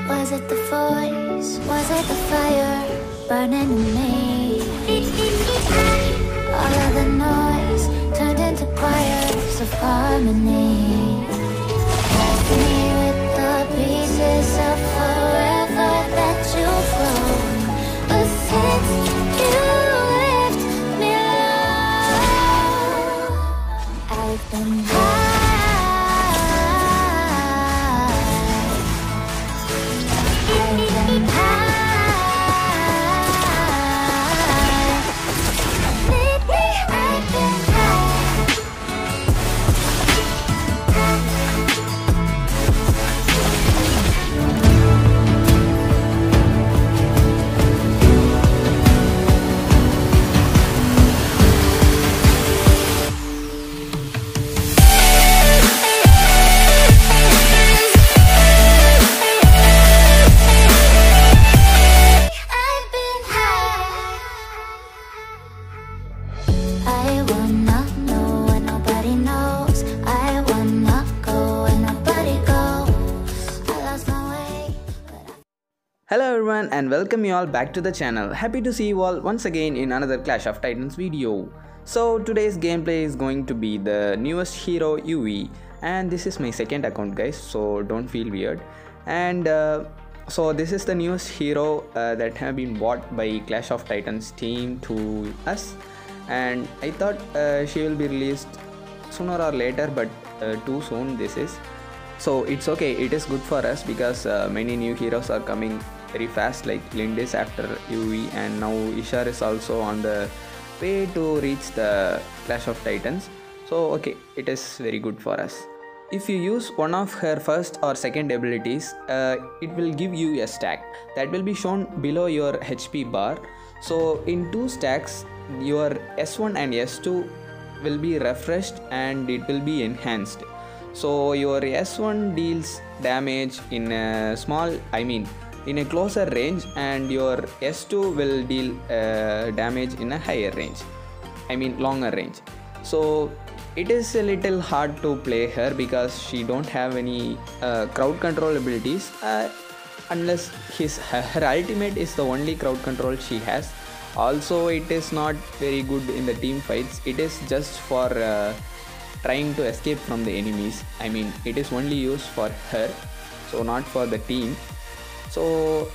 Was it the voice? Was it the fire burning in me? All of the noise turned into choirs of harmony. Left me with the pieces of forever that you broke. But since you left me alone, I've been high. Hello everyone and welcome you all back to the channel. Happy to see you all once again in another Clash of Titans video. So today's gameplay is going to be the newest hero UV, and this is my second account guys, so don't feel weird. And so this is the newest hero that have been bought by Clash of Titans team to us, and I thought she will be released sooner or later, but too soon this is. So it's okay, it is good for us because many new heroes are coming very fast, like Lindis after UV, and now Ishar is also on the way to reach the Clash of Titans. So okay, it is very good for us. If you use one of her first or second abilities, it will give you a stack that will be shown below your HP bar. So in 2 stacks your S1 and S2 will be refreshed and it will be enhanced. So your S1 deals damage in a in a closer range, and your S2 will deal damage in a higher range, longer range. So it is a little hard to play her because she don't have any crowd control abilities, unless her ultimate is the only crowd control she has. Also it is not very good in the team fights, it is just for trying to escape from the enemies. It is only used for her, so not for the team. So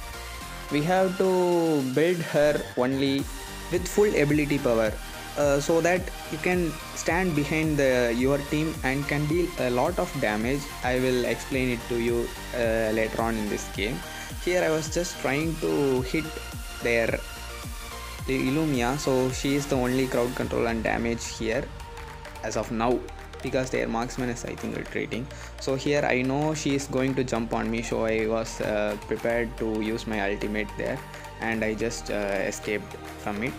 we have to build her only with full ability power, so that you can stand behind your team and can deal a lot of damage. I will explain it to you later on in this game. Here I was just trying to hit the Illumia, so she is the only crowd control and damage here as of now, because their marksman is I think retreating. So here I know she is going to jump on me, so I was prepared to use my ultimate there, and I just escaped from it.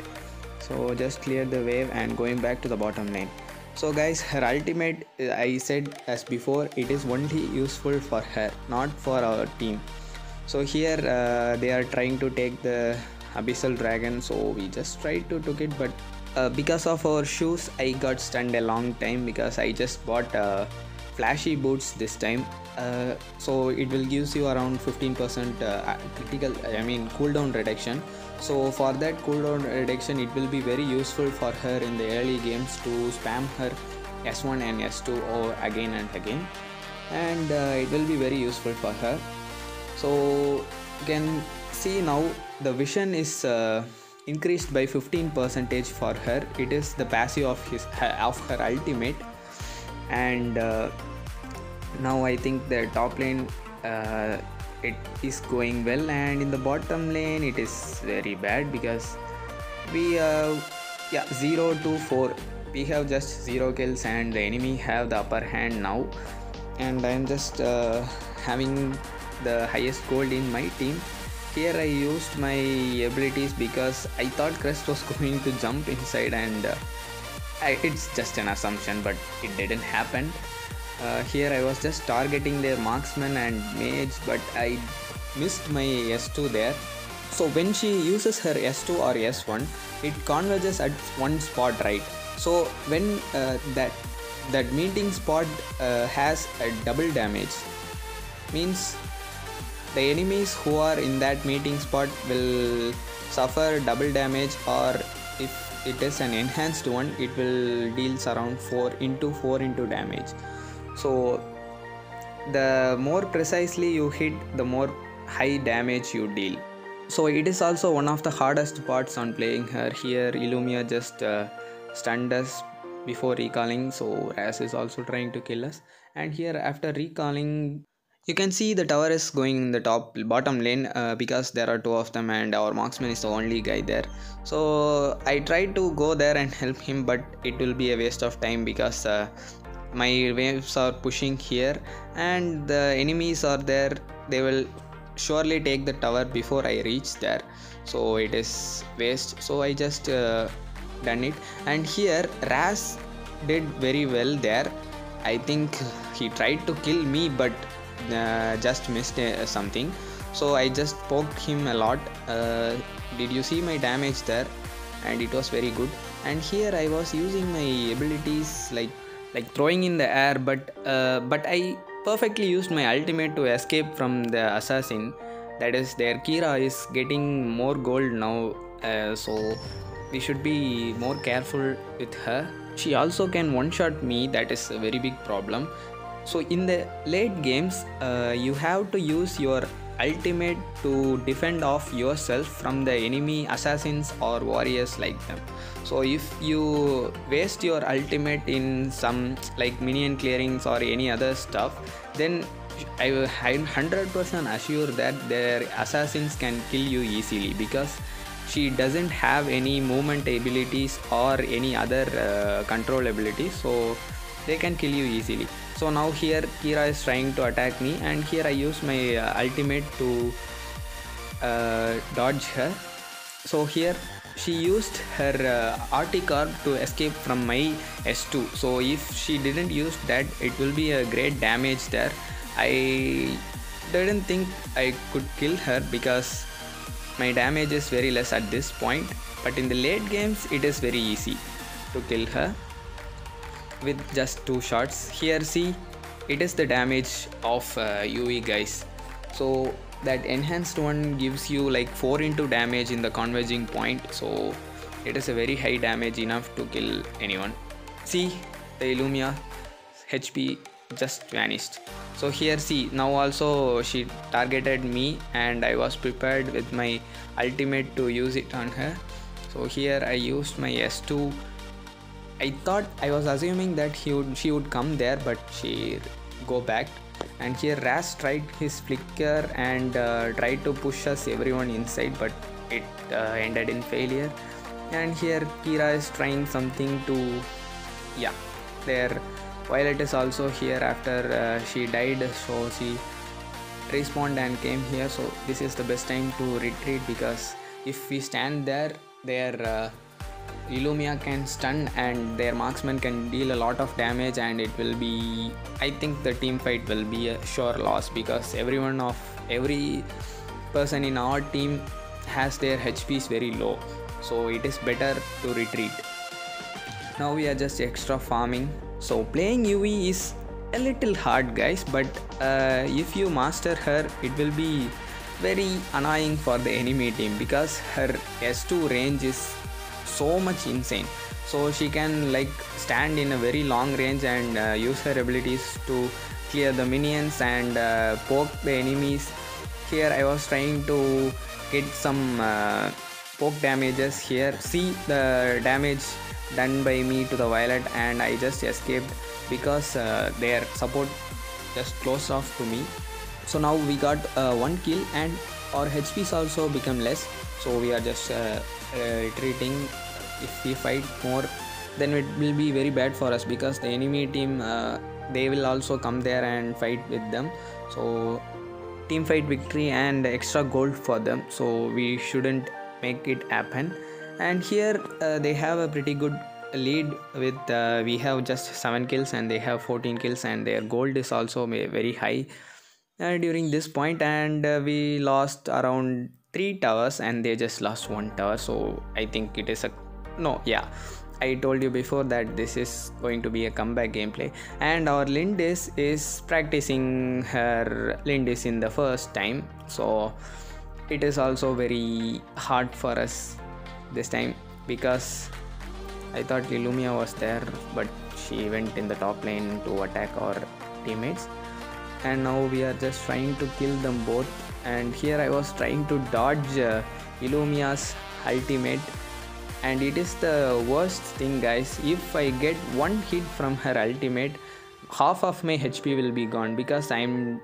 So just clear the wave and going back to the bottom lane. So guys, her ultimate, I said as before, it is only useful for her, not for our team. So here they are trying to take the Abyssal Dragon, so we just tried to took it, but because of our shoes I got stunned a long time, because I just bought flashy boots this time. So it will gives you around 15% cooldown reduction. So for that cooldown reduction it will be very useful for her in the early games to spam her S1 and S2 again and again, and it will be very useful for her. So you can see now the vision is increased by 15% for her. It is the passive of her ultimate, and now I think the top lane it is going well, and in the bottom lane it is very bad because we 0 to 4 we have just 0 kills and the enemy have the upper hand now, and I am just having the highest gold in my team. Here I used my abilities because I thought Crest was going to jump inside, and it's just an assumption, but it didn't happen. Here I was just targeting their marksman and mage, but I missed my S2 there. So when she uses her S2 or S1, it converges at one spot, right? So when that meeting spot has a double damage, means the enemies who are in that meeting spot will suffer double damage, or if it is an enhanced one, it will deals around 4 into damage. So the more precisely you hit, the more high damage you deal. So it is also one of the hardest parts on playing her. Here Illumia just stunned us before recalling, so Raz is also trying to kill us. And here after recalling, you can see the tower is going in the bottom lane, because there are two of them and our marksman is the only guy there. So I tried to go there and help him, but it will be a waste of time because my waves are pushing here and the enemies are there. They will surely take the tower before I reach there, so it is waste. So I just done it. And here Raz did very well there. I think he tried to kill me, but just missed something. So I just poked him a lot. Did you see my damage there? And it was very good. And here I was using my abilities like throwing in the air, but I perfectly used my ultimate to escape from the assassin. That is, their Kira is getting more gold now, so we should be more careful with her. She also can one-shot me, that is a very big problem. So in the late games, you have to use your ultimate to defend off yourself from the enemy assassins or warriors like them. So if you waste your ultimate in some like minion clearings or any other stuff, then I'm 100% assure that their assassins can kill you easily, because she doesn't have any movement abilities or any other control abilities, so they can kill you easily. So now here Kira is trying to attack me, and here I use my ultimate to dodge her. So here she used her RT Corp to escape from my S2. So if she didn't use that, it will be a great damage there. I didn't think I could kill her because my damage is very less at this point, but in the late games it is very easy to kill her with just 2 shots. Here see, it is the damage of UE guys. So that enhanced one gives you like 4 into damage in the converging point, so it is a very high damage, enough to kill anyone. See, the Illumia HP just vanished. So here see, now also she targeted me and I was prepared with my ultimate to use it on her. So here I used my S2. I was assuming that she would come there, but she go back. And here Raz tried his flicker and tried to push us everyone inside, but it ended in failure. And here Kira is trying something to, yeah, there Violet is also here after she died, so she respawned and came here. So this is the best time to retreat, because if we stand there, their Illumia can stun and their marksman can deal a lot of damage, and it will be, I think the team fight will be a sure loss, because every person in our team has their HPs very low, so it is better to retreat. Now we are just extra farming. So playing UE is a little hard guys, but if you master her, it will be very annoying for the enemy team, because her S2 range is so much insane. So she can like stand in a very long range and use her abilities to clear the minions and poke the enemies. Here I was trying to get some poke damages. Here see the damage done by me to the Violet, and I just escaped because their support just closed off to me. So now we got 1 kill and our HPs also become less, so we are just retreating. If we fight more, then it will be very bad for us, because the enemy team they will also come there and fight with them. So team fight victory and extra gold for them, so we shouldn't make it happen. And here they have a pretty good lead with we have just 7 kills and they have 14 kills, and their gold is also very high during this point. And we lost around 3 towers and they just lost 1 tower, so I think it is a no, yeah, I told you before that this is going to be a comeback gameplay, and our Lindis is practicing her Lindis in the first time, so it is also very hard for us this time because I thought Illumia was there, but she went in the top lane to attack our teammates, and now we are just trying to kill them both. And here I was trying to dodge Illumia's ultimate, and it is the worst thing, guys. If I get one hit from her ultimate, half of my HP will be gone because I'm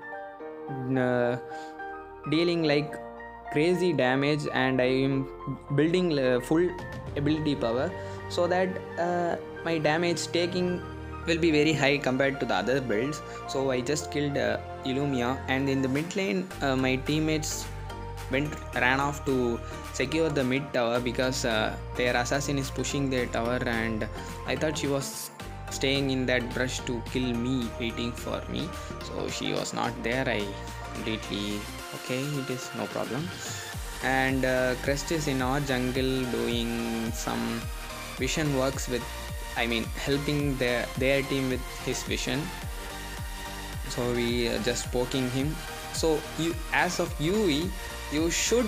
dealing like crazy damage, and I am building full ability power so that my damage taking will be very high compared to the other builds. So I just killed Illumia, and in the mid lane my teammates ran off to secure the mid tower because their assassin is pushing their tower, and I thought she was staying in that brush to kill me, waiting for me. So she was not there. I completely okay, it is no problem. And Crest is in our jungle doing some vision works with, I mean, helping their team with his vision. So we are just poking him. So you, as of UE, you should,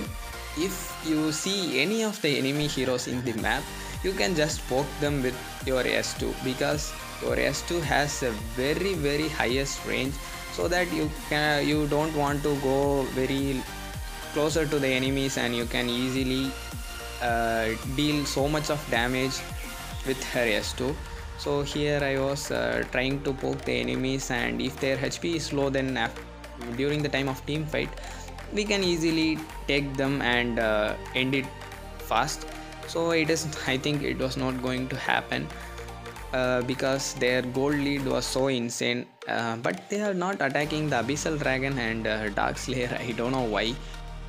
if you see any of the enemy heroes in the map, you can just poke them with your S2 because your S2 has a very highest range, so that you don't want to go very closer to the enemies, and you can easily deal so much of damage with her S2. So here I was trying to poke the enemies, and if their HP is low, then during the time of team fight we can easily take them and end it fast. So it is, I think it was not going to happen because their gold lead was so insane, but they are not attacking the Abyssal Dragon and Dark Slayer. I don't know why,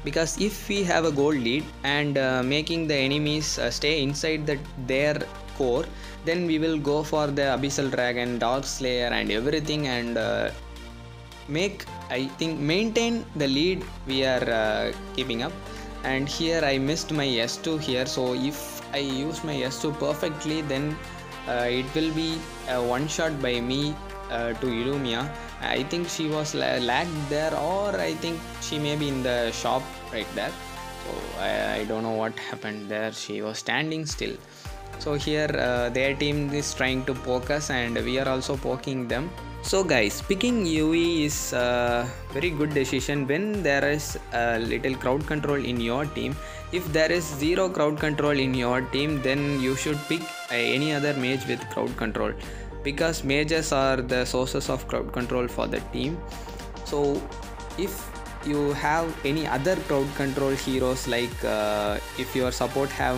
because if we have a gold lead and making the enemies stay inside their core, then we will go for the Abyssal Dragon, Dark Slayer and everything, and maintain the lead we are keeping up. And here I missed my S2 here, so if I use my S2 perfectly, then it will be a one shot by me to Illumia. I think she was lagged there, or I think she may be in the shop right there. So I don't know what happened there. She was standing still. So here their team is trying to poke us, and we are also poking them. So guys, picking UE is a very good decision when there is a little crowd control in your team. If there is zero crowd control in your team, then you should pick any other mage with crowd control, because mages are the sources of crowd control for the team. So if you have any other crowd control heroes, like if your support have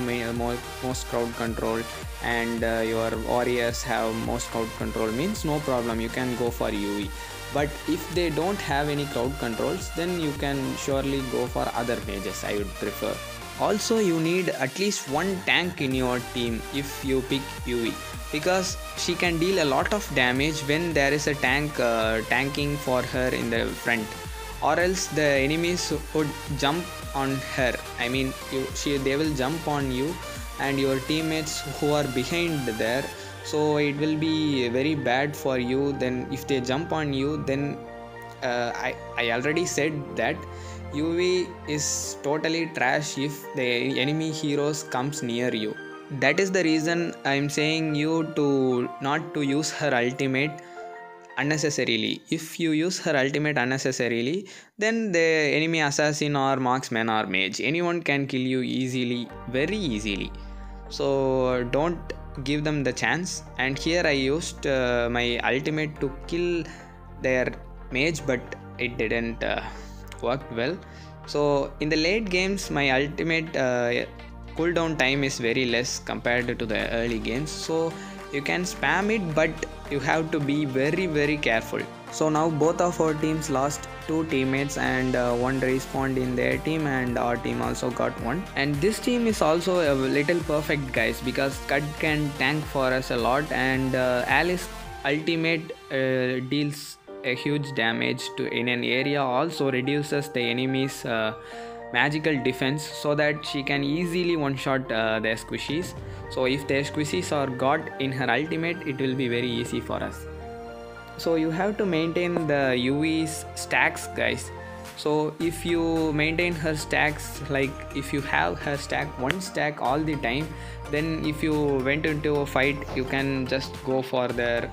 most crowd control and your warriors have most crowd control, means no problem, you can go for UE. But if they don't have any crowd controls, then you can surely go for other mages, I would prefer. Also, you need at least one tank in your team if you pick UE, because she can deal a lot of damage when there is a tank tanking for her in the front, or else the enemies would jump on her. I mean, they will jump on you and your teammates who are behind there, so it will be very bad for you. Then if they jump on you, then I already said that UV is totally trash if the enemy heroes comes near you. That is the reason I am saying you to not to use her ultimate unnecessarily. If you use her ultimate unnecessarily, then the enemy assassin or marksman or mage, anyone can kill you easily, very easily. So don't give them the chance. And here I used my ultimate to kill their mage, but it didn't work well. So in the late games, my ultimate cooldown time is very less compared to the early games, so you can spam it, but you have to be very careful. So now both of our teams lost 2 teammates, and one respawned in their team, and our team also got one. And this team is also a little perfect, guys, because CoT can tank for us a lot, and Alice ultimate deals a huge damage to in an area, also reduces the enemy's magical defense so that she can easily one shot their squishies. So if their squishies are got in her ultimate, it will be very easy for us. So you have to maintain the UV's stacks, guys. So if you maintain her stacks, like if you have her stack one stack all the time, then if you went into a fight, you can just go for their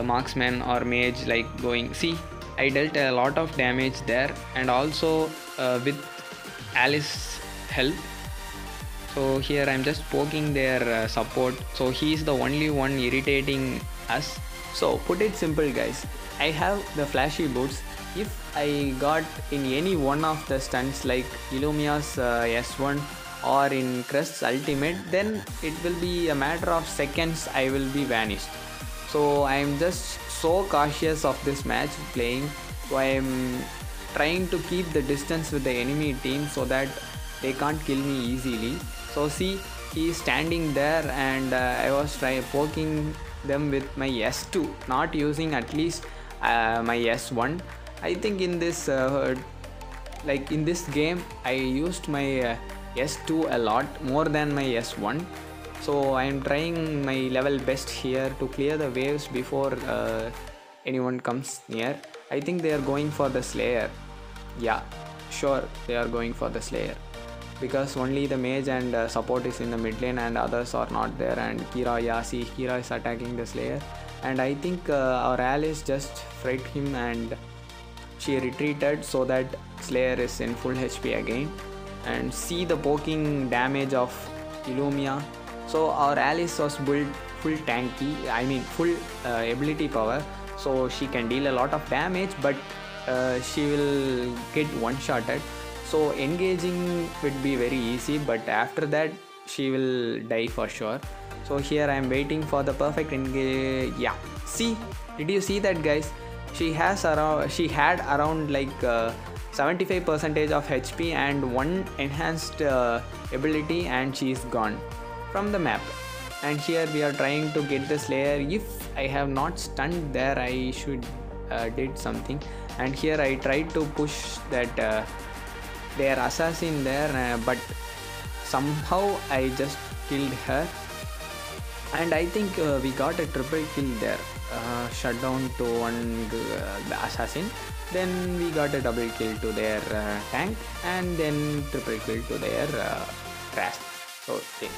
marksman or mage, like going, see, I dealt a lot of damage there, and also with Alice help. So here I'm just poking their support, so he's the only one irritating us. So put it simple, guys, I have the flashy boots. If I got in any one of the stunts like Illumia's S1 or in Crest's ultimate, then it will be a matter of seconds I will be vanished. So I am just so cautious of this match playing. So I am trying to keep the distance with the enemy team so that they can't kill me easily. So see, he is standing there, and I was poking them with my S2, not using at least my S1. I think in this like in this game I used my S2 a lot more than my S1. So I am trying my level best here to clear the waves before anyone comes near. I think they are going for the Slayer. Yeah, sure, they are going for the Slayer, because only the mage and support is in the mid lane and others are not there. And Kira, yeah, see, Kira is attacking the Slayer, and I think our Alice just fried him and she retreated so that Slayer is in full HP again. And see the poking damage of Illumia. So our Alice was built full tanky, I mean full ability power, so she can deal a lot of damage, but she will get one-shotted. So engaging would be very easy, but after that she will die for sure. So here I am waiting for the perfect engage. Yeah, see, did you see that, guys? She had around like 75% of HP and one enhanced ability, and she is gone from the map. And here we are trying to get the Slayer. If I have not stunned there, I should did something. And here I tried to push that their assassin there, but somehow I just killed her, and I think we got a triple kill there. Shut down to one the assassin, then we got a double kill to their tank, and then triple kill to their trash. So okay,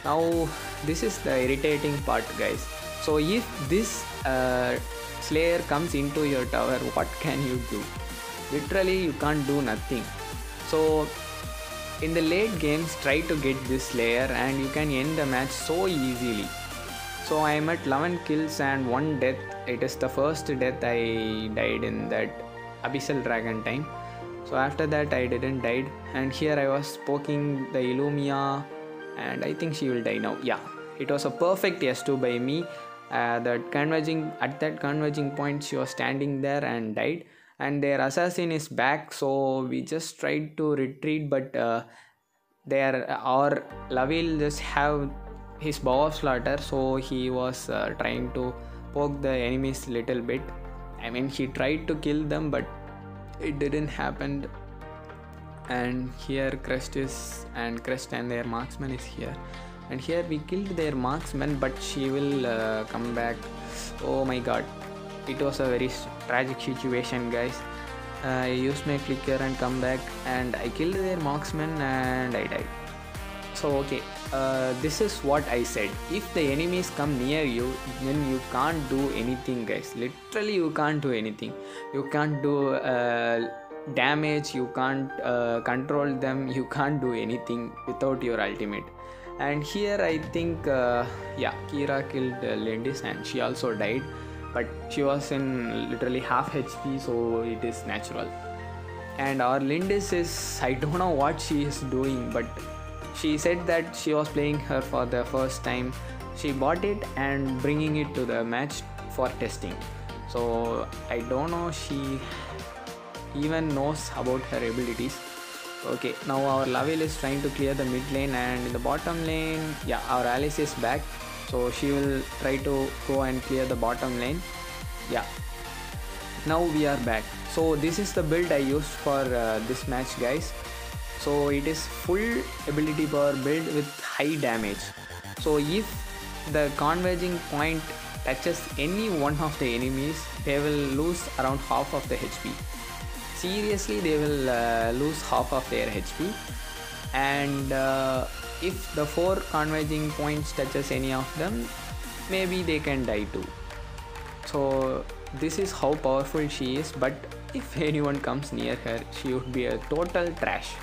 now this is the irritating part, guys. So if this Slayer comes into your tower, what can you do? Literally you can't do nothing. So in the late games, try to get this Slayer and you can end the match so easily. So I am at 11 kills and 1 death. It is the first death I died in that Abyssal Dragon time. So after that I didn't died, and here I was poking the Illumia, and I think she will die now. Yeah, it was a perfect S2 by me. At that converging point she was standing there and died, and their assassin is back. So we just tried to retreat, but our Laville just have his bow of slaughter, so he was trying to poke the enemies little bit. I mean, he tried to kill them, but it didn't happen. And here Crest and their marksman is here, and here we killed their marksman, but she will come back. Oh my god, it was a very tragic situation, guys. I used my flicker and come back, and I killed their marksman and I died. So okay, this is what I said. If the enemies come near you, then you can't do anything, guys. Literally you can't do anything. You can't do damage, you can't control them, you can't do anything without your ultimate. And here I think yeah, Kira killed Lindis and she also died, but she was in literally half HP, so it is natural. And our Lindis is, I don't know what she is doing, but she said that she was playing her for the first time. She bought it and bringing it to the match for testing. So I don't know she even knows about her abilities. Okay, now our Laville is trying to clear the mid lane, and in the bottom lane, yeah, our Alice is back. So she will try to go and clear the bottom lane. Yeah, now we are back. So this is the build I used for this match, guys. So it is full ability power build with high damage. So if the converging point touches any one of the enemies, they will lose around half of the HP. Seriously, they will lose half of their HP. And if the 4 converging points touches any of them, maybe they can die too. So this is how powerful she is, but if anyone comes near her, she would be a total trash.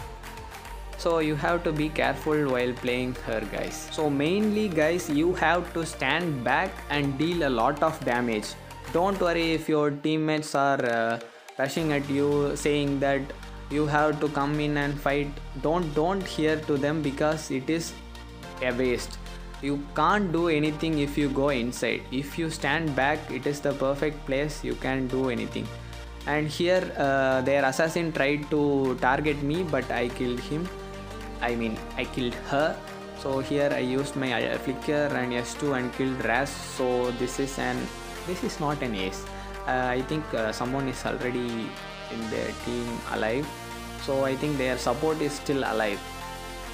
So you have to be careful while playing her, guys. So mainly, guys, you have to stand back and deal a lot of damage. Don't worry if your teammates are rushing at you saying that you have to come in and fight. Don't hear to them, because it is a waste. You can't do anything if you go inside. If you stand back, it is the perfect place. You can do anything. And here their assassin tried to target me, but I killed him. I killed her. So here I used my flicker and S2 and killed Raz. So this is not an ace. I think someone is already in their team alive. So I think their support is still alive.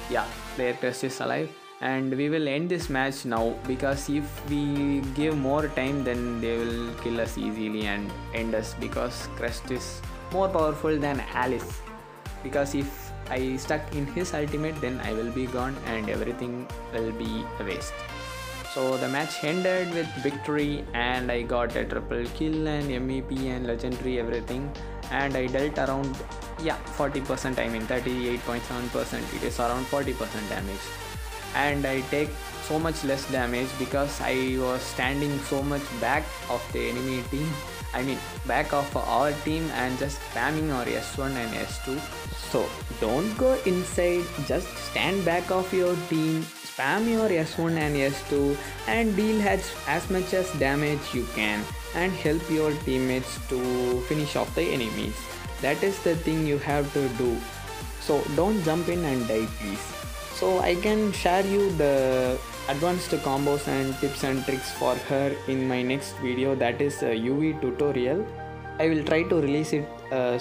Yeah, their crest is alive. And we will end this match now, because if we give more time, then they will kill us easily and end us, because crest is more powerful than Alice. Because if I stuck in his ultimate, then I will be gone and everything will be a waste. So the match ended with victory, and I got a triple kill and MVP and legendary everything, and I dealt around 40%, 38.7%, it is around 40% damage. And I take so much less damage because I was standing so much back of the enemy team, back of our team, and just spamming our S1 and S2. So don't go inside, just stand back of your team, spam your S1 and S2 and deal as much as damage you can, and help your teammates to finish off the enemies. That is the thing you have to do. So don't jump in and die, please. So I can share you the advanced combos and tips and tricks for her in my next video, that is a UV tutorial. I will try to release it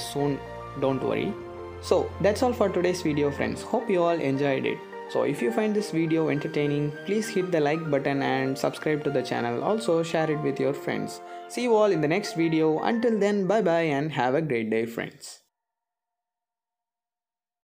soon, don't worry. So that's all for today's video, friends. Hope you all enjoyed it. So if you find this video entertaining, please hit the like button and subscribe to the channel. Also share it with your friends. See you all in the next video. Until then, bye bye and have a great day, friends.